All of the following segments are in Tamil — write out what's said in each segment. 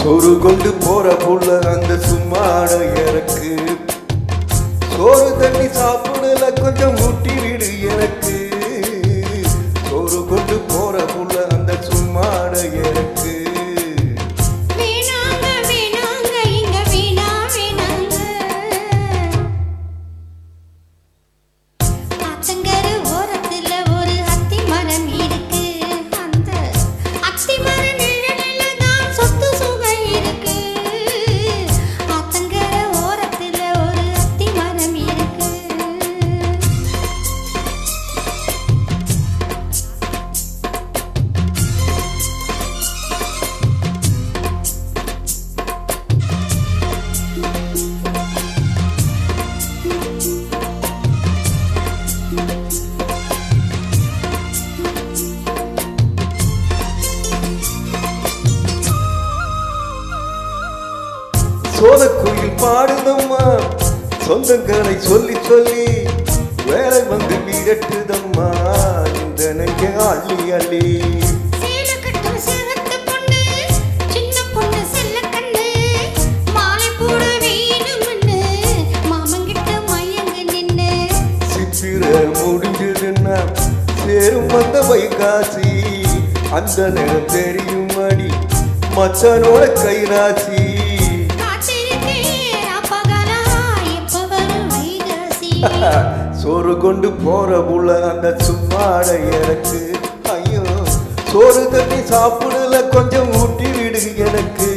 சோறு கொண்டு போற புள்ள அந்த சும்மாட எனக்கு சோறு தண்ணி சாப்பிடல கொஞ்சம் ஊட்டி விடு எனக்கு சோறு கொண்டு போற புள்ள அந்த சும்மாட எனக்கு சோதக்குயில் பாடுதம்மா சொந்தங்களை சொல்லி சொல்லி வேலை வந்து வீரட்டுதம்மா இந்த நெஞ்ச அள்ளி அள்ளி சித்திர முடிஞ்சதுன்னா சேரும் வந்த வைகாசி அந்த நேரம் தெரியும் அடி மச்சனோட கைராசி சோறு கொண்டு போற புள்ள அந்த சும்மாட எனக்கு ஐயோ சோறு தண்ணி சாப்பிடல கொஞ்சம் ஊட்டி விடு எனக்கு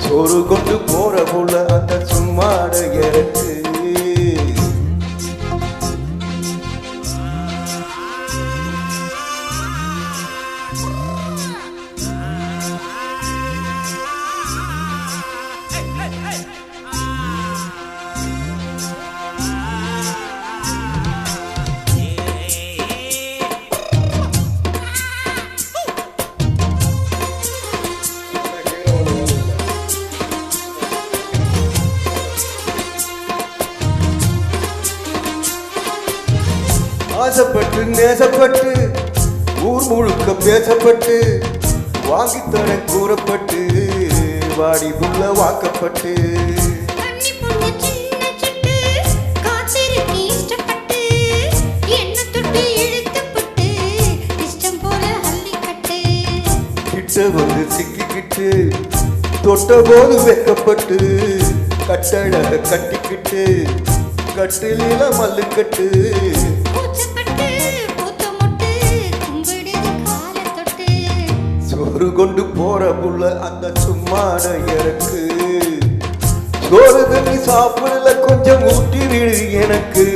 சோறு கொண்டு போற புள்ள அந்த சும்மாட எனக்கு ஆசைப்பட்டு நேசப்பட்டு ஊர் முழுக்க பேசப்பட்டு வாங்கித்தர கூறப்பட்டு வாடி புள்ள வாக்கப்பட்டு கிட்ட வந்து சிக்கிக்கிட்டு தொட்ட போது வெக்கப்பட்டு கட்டழக கட்டிக்கிட்டு கட்டில மல்லுக்கட்டு சோறு கொண்டு போற புள்ள அந்த சும்மாட எனக்கு சோறு தண்ணி சாப்பிடல கொஞ்சம் ஊட்டி விடு எனக்கு